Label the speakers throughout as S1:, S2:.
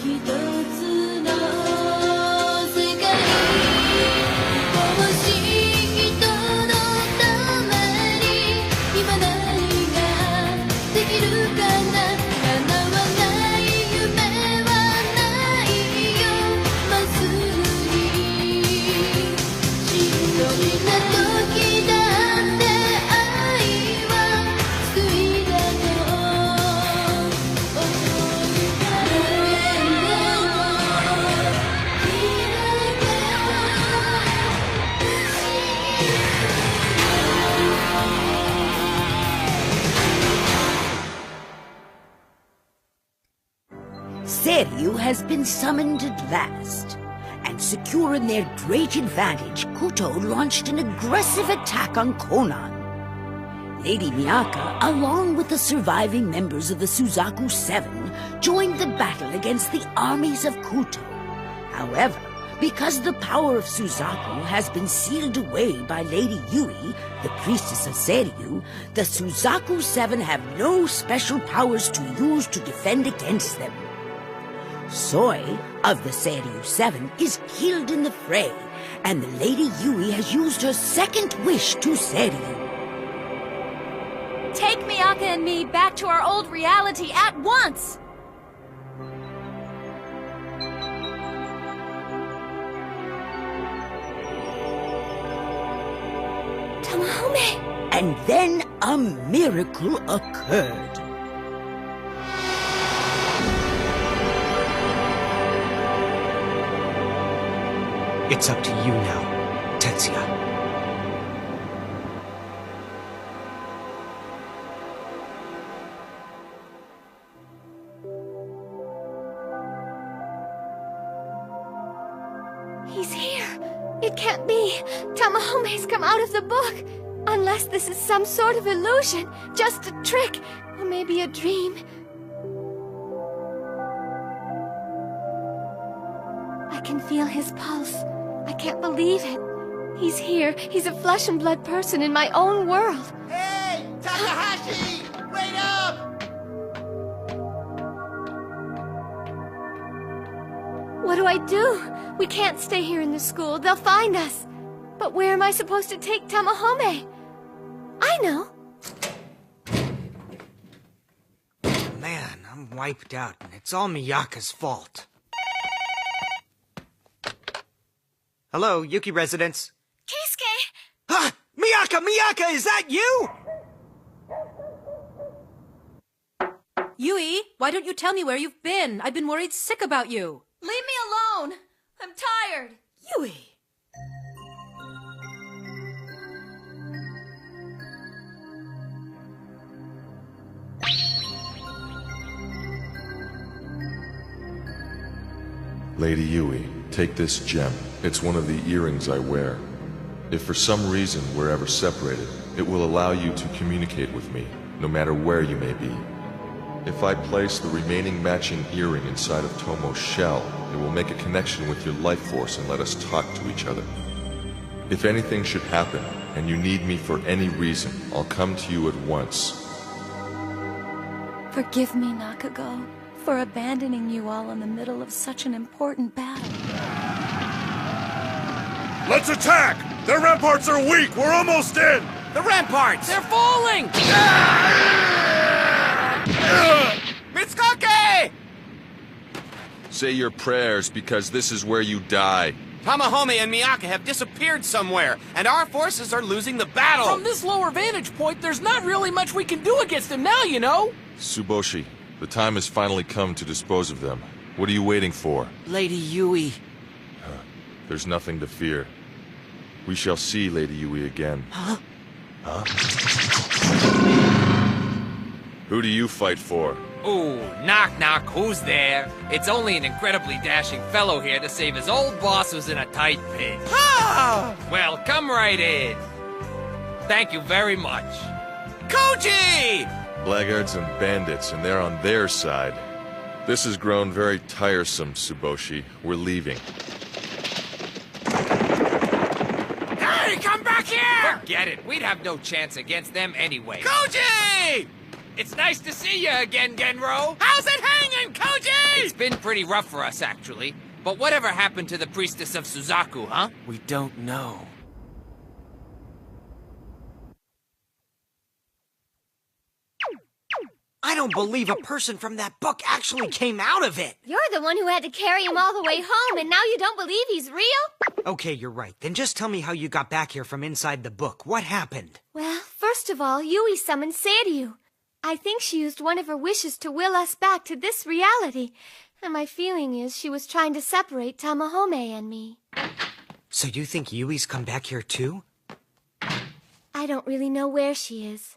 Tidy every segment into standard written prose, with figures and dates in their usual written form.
S1: つの世界欲しい人のために今何ができるかな叶わない夢はないよまっすぐにしんどいな時だって愛は救いだと思うから
S2: Seiryu has been summoned at last, and secure in their great advantage, Kuto launched an aggressive attack on Konan. Lady Miyaka, along with the surviving members of the Suzaku Seven, joined the battle against the armies of Kuto. However, because the power of Suzaku has been sealed away by Lady Yui, the priestess of Seiryu, the Suzaku Seven have no special powers to use to defend against them. Soi, of the Seiryu Seven, is killed in the fray, and the Lady Yui has used her second wish to Seiryu.
S3: Take Miyaka and me back to our old reality at once! Tamahome!
S2: And then a miracle occurred.
S4: It's up to you now, Tetsuya.
S3: He's here! It can't be! Tamahome's come out of the book! Unless this is some sort of illusion, just a trick, or maybe a dream. I can feel his pulse. I can't believe it. He's here. He's a flesh and blood person in my own world.
S5: Hey! Takahashi! Wait up!
S3: What do I do? We can't stay here in the school. They'll find us. But where am I supposed to take Tamahome? I know.
S4: Man, I'm wiped out, and it's all Miyaka's fault. Hello, Yuki residence.
S3: Keisuke!
S4: Ah! Miyaka, is that you?
S6: Yui, why don't you tell me where you've been? I've been worried sick about you.
S3: Leave me alone! I'm tired!
S6: Yui!
S7: Lady Yui, take this gem. It's one of the earrings I wear. If for some reason we're ever separated, it will allow you to communicate with me, no matter where you may be. If I place the remaining matching earring inside of Tomo's shell, it will make a connection with your life force and let us talk to each other. If anything should happen, and you need me for any reason, I'll come to you at once.
S3: Forgive me, Nakago, for abandoning you all in the middle of such an important battle.
S8: Let's attack! Their ramparts are weak! We're almost in!
S5: The ramparts!
S6: They're falling!
S5: Mitsuke!
S7: Say your prayers, because this is where you die.
S5: Tamahome and Miyaka have disappeared somewhere, and our forces are losing the battle!
S6: From this lower vantage point, there's not really much we can do against them now, you know?
S7: Tsuboshi, the time has finally come to dispose of them. What are you waiting for?
S5: Lady Yui.
S7: There's nothing to fear. We shall see Lady Yui again.
S5: Huh?
S7: Huh? Who do you fight for?
S9: Ooh, knock knock, who's there? It's only an incredibly dashing fellow here to save his old boss who's in a tight pinch.
S5: Ah!
S9: Well, come right in. Thank you very much.
S5: Koji!
S7: Blackguards and bandits, and they're on their side. This has grown very tiresome, Tsuboshi. We're leaving.
S5: Hey, come back here!
S9: Forget it. We'd have no chance against them anyway.
S5: Koji!
S9: It's nice to see you again, Genro.
S5: How's it hanging?
S9: time, Koji! It's been pretty rough for us, actually. But whatever happened to the priestess of Suzaku, huh?
S5: We don't know.
S4: I don't believe a person from that book actually came out of it.
S3: You're the one who had to carry him all the way home, and now you don't believe he's real?
S4: Okay, you're right. Then just tell me how you got back here from inside the book. What happened?
S3: Well, first of all, Yui summoned Seiryu. I think she used one of her wishes to will us back to this reality. And my feeling is she was trying to separate Tamahome and me.
S4: So you think Yui's come back here too?
S3: I don't really know where she is.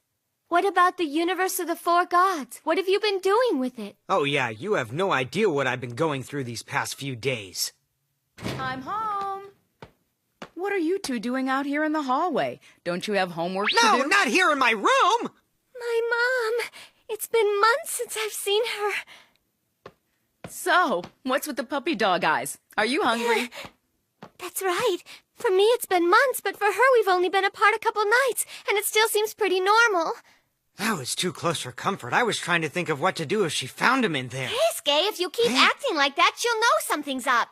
S3: What about the universe of the four gods? What have you been doing with it?
S4: Oh yeah, you have no idea what I've been going through these past few days.
S10: I'm home. What are you two doing out here in the hallway? Don't you have homework to
S4: No,
S10: do?
S4: not here in my room!
S3: My mom. It's been months since I've seen her.
S10: So, what's with the puppy dog eyes? Are you hungry?
S3: That's right. For me, it's been months, but for her, we've only been apart a couple nights, and it still seems pretty normal.
S4: That was too close for comfort. I was trying to think of what to do if she found him in there.
S3: Keisuke, if you keep acting like that, she'll know something's up.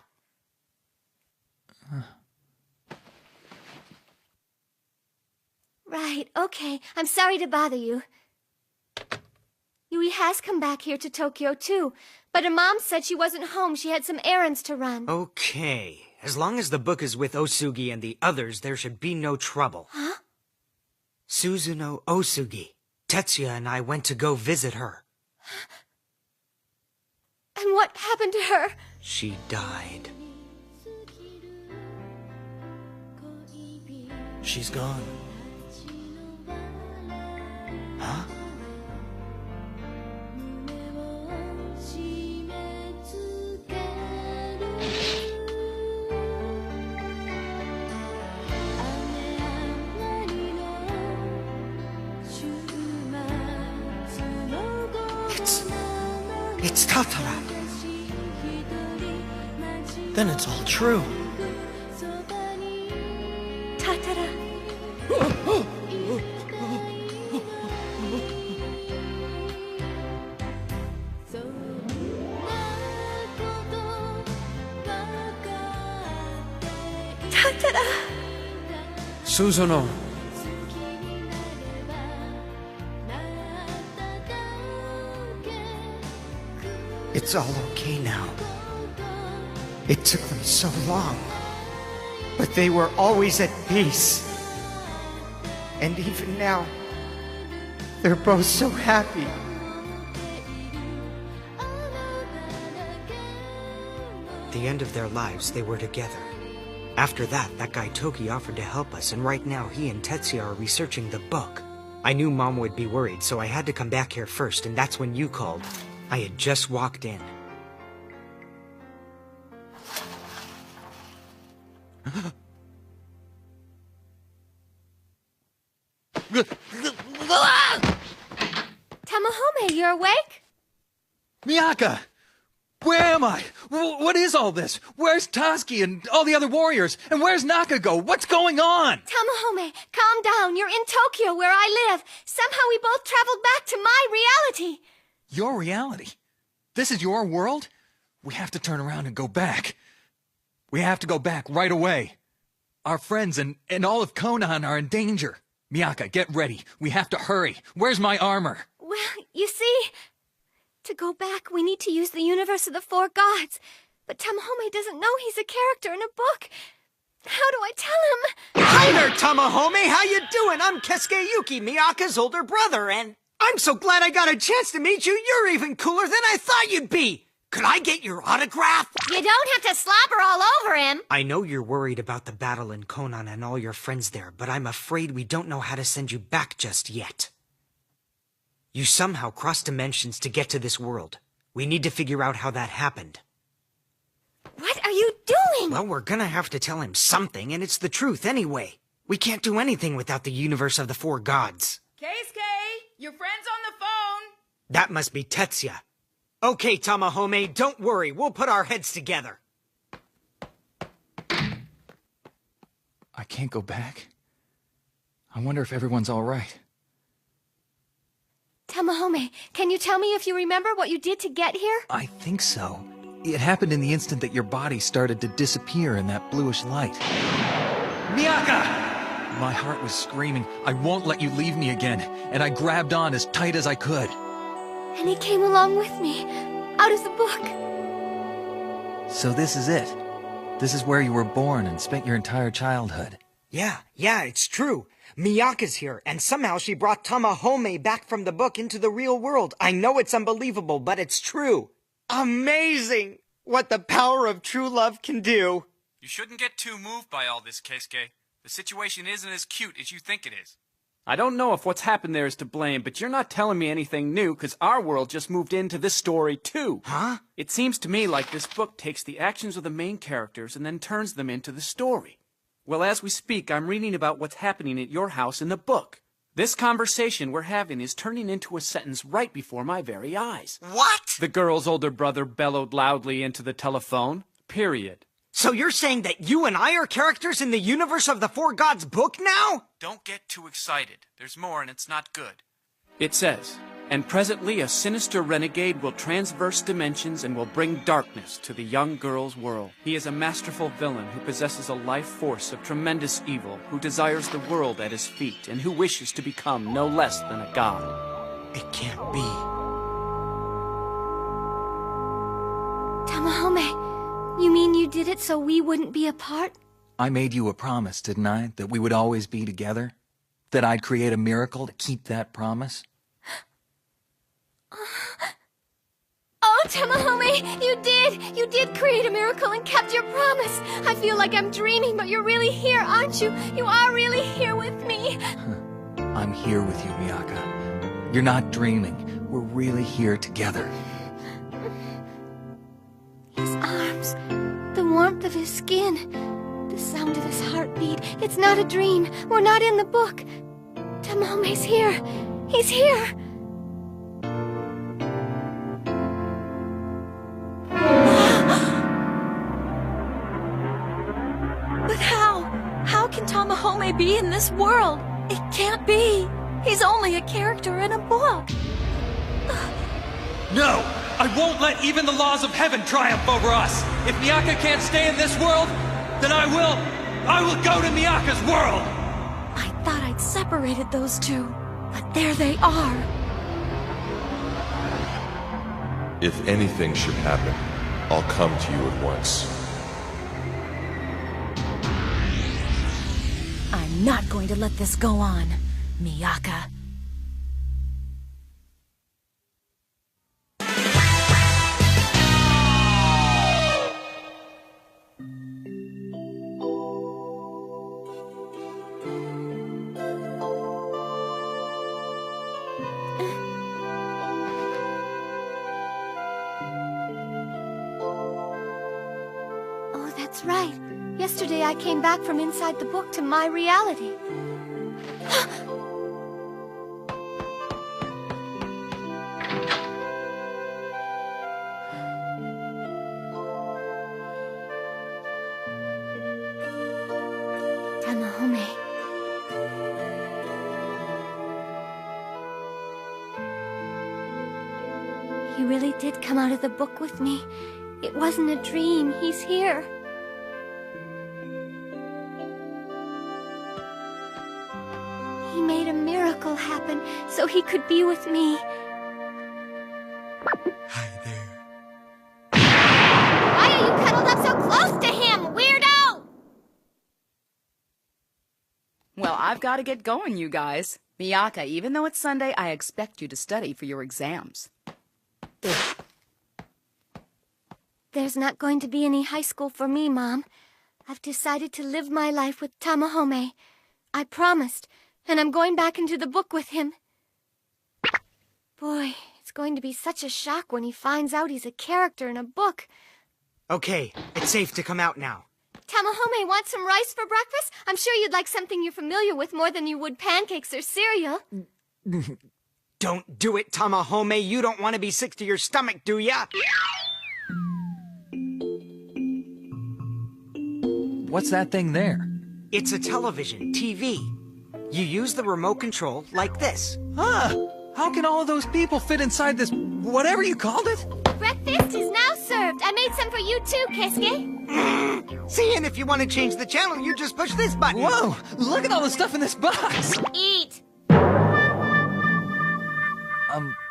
S3: Right, okay. I'm sorry to bother you. Yui has come back here to Tokyo, too. But her mom said she wasn't home. She had some errands to run.
S4: Okay. As long as the book is with Osugi and the others, there should be no trouble.
S3: Huh?
S4: Suzuno Osugi. Tetsuya and I went to go visit her.
S3: And what happened to her?
S4: She died.
S5: She's gone.
S4: Huh? It's Tatara.
S5: Then it's all true.
S3: Tatara. Tatara.
S5: Suzuno.
S4: It's all okay now. It took them so long. But they were always at peace. And even now, they're both so happy. The end of their lives, they were together. After that guy Toki offered to help us, and right now he and Tetsuya are researching the book. I knew Mom would be worried, so I had to come back here first, and that's when you called. I had just walked in.
S3: Tamahome, you awake?
S6: Miyaka! Where am I? What is all this? Where's Toski and all the other warriors? And where's Nakago? What's going on?
S3: Tamahome, calm down. You're in Tokyo, where I live. Somehow we both traveled back to my reality.
S6: Your reality? This is your world? We have to turn around and go back. We have to go back right away. Our friends and all of Konan are in danger. Miyaka, get ready. We have to hurry. Where's my armor?
S3: Well, you see, to go back, we need to use the universe of the four gods. But Tamahome doesn't know he's a character in a book. How do I tell him?
S4: Hi there, Tamahome! How you doing? I'm Keisuke Yuuki, Miyaka's older brother, and I'm so glad I got a chance to meet you. You're even cooler than I thought you'd be. Could I get your autograph?
S3: You don't have to slobber all over him.
S4: I know you're worried about the battle in Konan and all your friends there, but I'm afraid we don't know how to send you back just yet. You somehow crossed dimensions to get to this world. We need to figure out how that happened.
S3: What are you doing?
S4: Well, we're gonna have to tell him something, and it's the truth anyway. We can't do anything without the universe of the four gods.
S10: Keisuke, your friend's on the phone.
S4: That must be Tetsuya. Okay, Tamahome, don't worry. We'll put our heads together.
S6: I can't go back. I wonder if everyone's all right.
S3: Tamahome, can you tell me if you remember what you did to get here?
S6: I think so. It happened in the instant that your body started to disappear in that bluish light. Miyaka! My heart was screaming, I won't let you leave me again, and I grabbed on as tight as I could.
S3: And he came along with me, out of the book.
S6: So this is it. This is where you were born and spent your entire childhood.
S4: Yeah, it's true. Miyaka's here, and somehow she brought Tamahome back from the book into the real world. I know it's unbelievable, but it's true. Amazing! What the power of true love can do.
S11: You shouldn't get too moved by all this, Keisuke. The situation isn't as cute as you think it is. I don't know if what's happened there is to blame, but you're not telling me anything new, because our world just moved into this story, too.
S4: Huh?
S11: It seems to me like this book takes the actions of the main characters and then turns them into the story. Well, as we speak, I'm reading about what's happening at your house in the book. This conversation we're having is turning into a sentence right before my very eyes.
S4: What?
S11: The girl's older brother bellowed loudly into the telephone. Period.
S4: So you're saying that you and I are characters in the universe of the Four Gods book now?
S11: Don't get too excited. There's more and it's not good. It says, and presently a sinister renegade will transverse dimensions and will bring darkness to the young girl's world. He is a masterful villain who possesses a life force of tremendous evil, who desires the world at his feet, and who wishes to become no less than a god.
S4: It can't be.
S3: Tamahome, you mean you did it so we wouldn't be apart?
S6: I made you a promise, didn't I? That we would always be together? That I'd create a miracle to keep that promise?
S3: Oh, Tamahome, you did! You did create a miracle and kept your promise! I feel like I'm dreaming, but you're really here, aren't you? You are really here with me!
S6: I'm here with you, Miyaka. You're not dreaming. We're really here together.
S3: His arms, the warmth of his skin, the sound of his heartbeat. It's not a dream. We're not in the book. Tamahome's here. He's here.
S1: But how? How can Tamahome be in this world? It can't be. He's only a character in a book.
S6: No! I won't let even the laws of heaven triumph over us! If Miyaka can't stay in this world, then I will go to Miyaka's world!
S1: I thought I'd separated those two, but there they are.
S7: If anything should happen, I'll come to you at once.
S1: I'm not going to let this go on, Miyaka.
S3: That's right. Yesterday I came back from inside the book to my reality. Tamahome. He really did come out of the book with me. It wasn't a dream. He's here. He made a miracle happen so he could be with me.
S4: Hi there.
S3: Why are you cuddled up so close to him, weirdo?
S10: Well, I've got to get going, you guys. Miyaka, even though it's Sunday, I expect you to study for your exams.
S3: There's not going to be any high school for me, Mom. I've decided to live my life with Tamahome. I promised, and I'm going back into the book with him. Boy, it's going to be such a shock when he finds out he's a character in a book.
S4: Okay, it's safe to come out now.
S3: Tamahome, want some rice for breakfast? I'm sure you'd like something you're familiar with more than you would pancakes or cereal.
S4: Don't do it, Tamahome. You don't want to be sick to your stomach, do ya?
S6: What's that thing there?
S4: It's a television, TV. You use the remote control like this.
S6: Ah! How can all of those people fit inside this, whatever you called it?
S3: Breakfast is now served. I made some for you too, Keisuke.
S4: See, and if you want to change the channel, you just push this button.
S6: Whoa! Look at all the stuff in this box!
S3: Eat.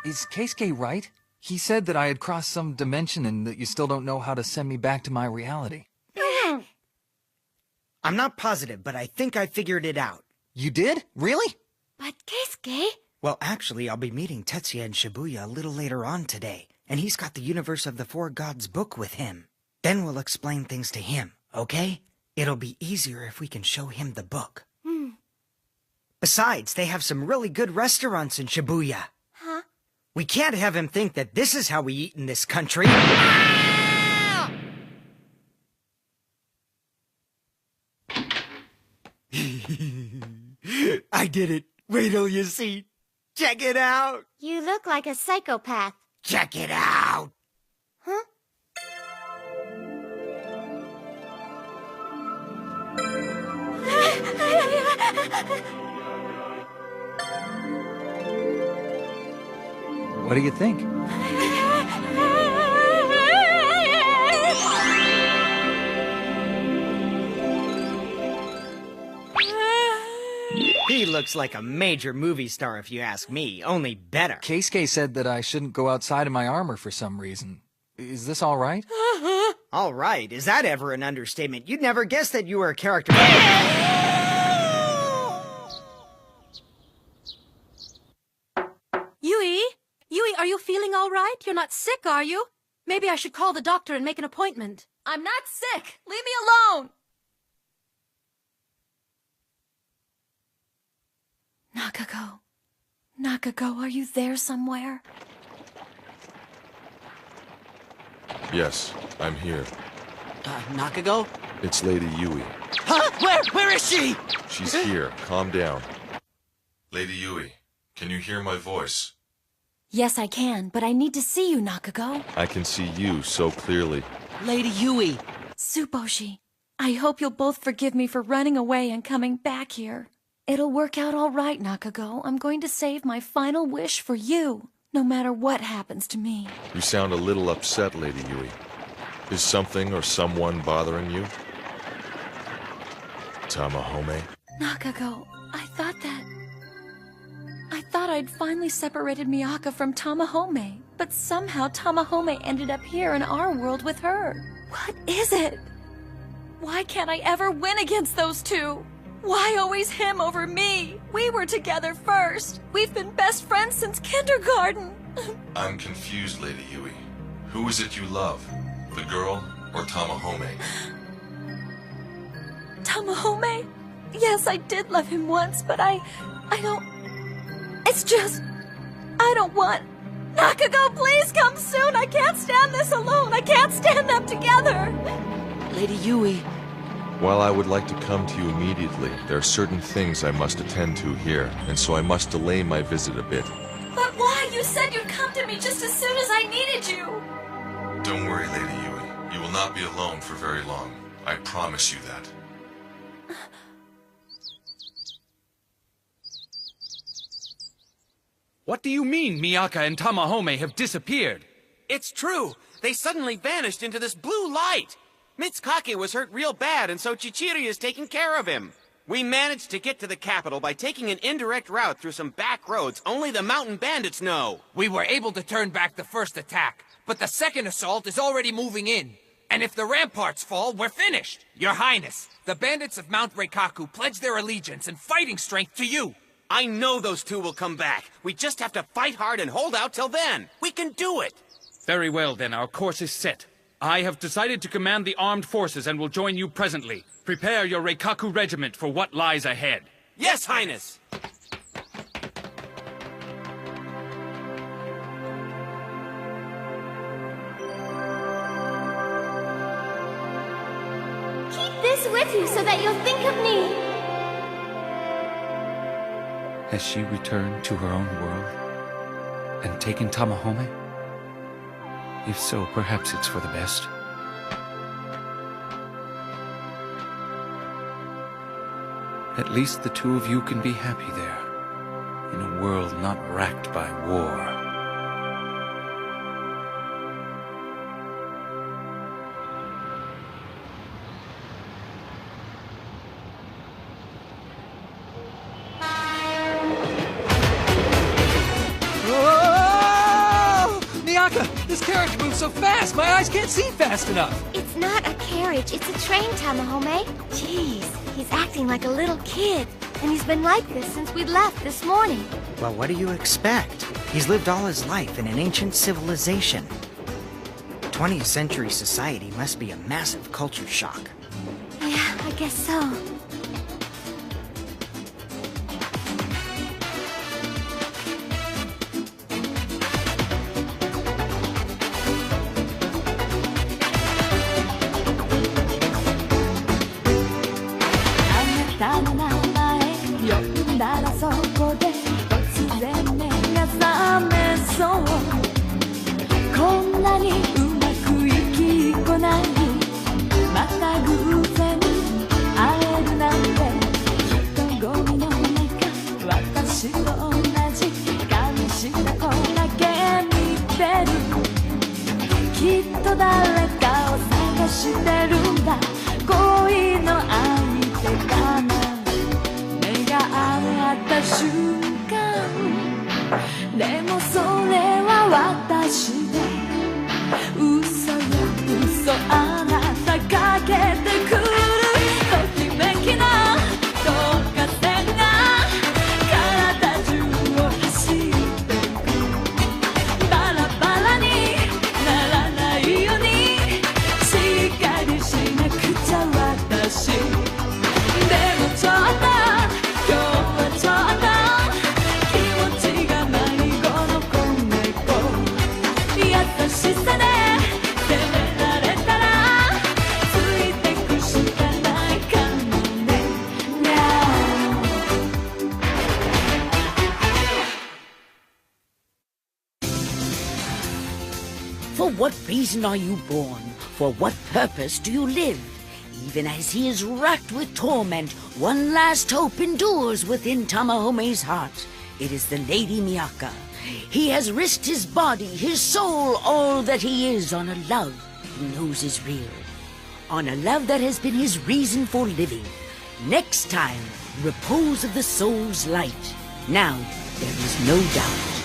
S6: Is Keisuke right? He said that I had crossed some dimension and that you still don't know how to send me back to my reality.
S4: I'm not positive, but I think I figured it out.
S6: You did? Really?
S3: But Keisuke...
S4: Well, actually, I'll be meeting Tetsuya in Shibuya a little later on today, and he's got the Universe of the Four Gods book with him. Then we'll explain things to him, okay? It'll be easier if we can show him the book. Besides, they have some really good restaurants in Shibuya.
S3: Huh?
S4: We can't have him think that this is how we eat in this country. I did it. Wait till you see. Check it out.
S3: You look like a psychopath.
S4: Check it out.
S3: Huh?
S6: What do you think?
S4: He looks like a major movie star if you ask me, only better.
S6: Keisuke said that I shouldn't go outside of my armor for some reason. Is this all right?
S4: All right, is that ever an understatement? You'd never guess that you were a character.
S12: Yui? Yui, are you feeling all right? You're not sick, are you? Maybe I should call the doctor and make an appointment.
S1: I'm not sick. Leave me alone.
S12: Nakago. Nakago, are you there somewhere?
S7: Yes, I'm here.
S5: Nakago?
S7: It's Lady Yui.
S5: Huh? Where is she?
S7: She's here. Calm down. Lady Yui, can you hear my voice?
S12: Yes, I can, but I need to see you, Nakago.
S7: I can see you so clearly.
S5: Lady Yui.
S12: Tsuboshi, I hope you'll both forgive me for running away and coming back here. It'll work out all right, Nakago. I'm going to save my final wish for you, no matter what happens to me.
S7: You sound a little upset, Lady Yui. Is something or someone bothering you? Tamahome?
S12: Nakago, I thought I'd finally separated Miyaka from Tamahome, but somehow Tamahome ended up here in our world with her. What is it? Why can't I ever win against those two? Why always him over me? We were together first. We've been best friends since kindergarten.
S7: I'm confused, Lady Yui. Who is it you love? The girl or Tamahome?
S12: Tamahome? Yes, I did love him once, but I don't... It's just... I don't want... Nakago, please come soon! I can't stand this alone! I can't stand them together!
S5: Lady Yui.
S7: While I would like to come to you immediately, there are certain things I must attend to here, and so I must delay my visit a bit.
S12: But why? You said you'd come to me just as soon as I needed you!
S7: Don't worry, Lady Yui. You will not be alone for very long. I promise you that.
S11: What do you mean Miyaka and Tamahome have disappeared?
S5: It's true. They suddenly vanished into this blue light. Mitsukake was hurt real bad, and so Chichiri is taking care of him. We managed to get to the capital by taking an indirect route through some back roads only the mountain bandits know.
S9: We were able to turn back the first attack, but the second assault is already moving in. And if the ramparts fall, we're finished. Your Highness, the bandits of Mount Reikaku pledge their allegiance and fighting strength to you.
S5: I know those two will come back. We just have to fight hard and hold out till then. We can do it.
S11: Very well, then. Our course is set. I have decided to command the armed forces and will join you presently. Prepare your Reikaku regiment for what lies ahead.
S5: Yes, Highness!
S3: Keep this with you so that you'll think of me.
S11: Has she returned to her own world and taken Tamahome? If so, perhaps it's for the best. At least the two of you can be happy there. in a world not racked by war.
S6: This carriage moves so fast, my eyes can't see fast enough.
S3: It's not a carriage, it's a train, Tamahome. Jeez, he's acting like a little kid. And he's been like this since we left this morning.
S4: Well, what do you expect? He's lived all his life in an ancient civilization. 20th century society must be a massive culture shock.
S3: Yeah, I guess so.
S2: For what reason are you born? For what purpose do you live? Even as he is racked with torment, one last hope endures within Tamahome's heart. It is the Lady Miyaka. He has risked his body, his soul, all that he is on a love he knows is real. On a love that has been his reason for living. Next time, repose of the soul's light. Now, there is no doubt.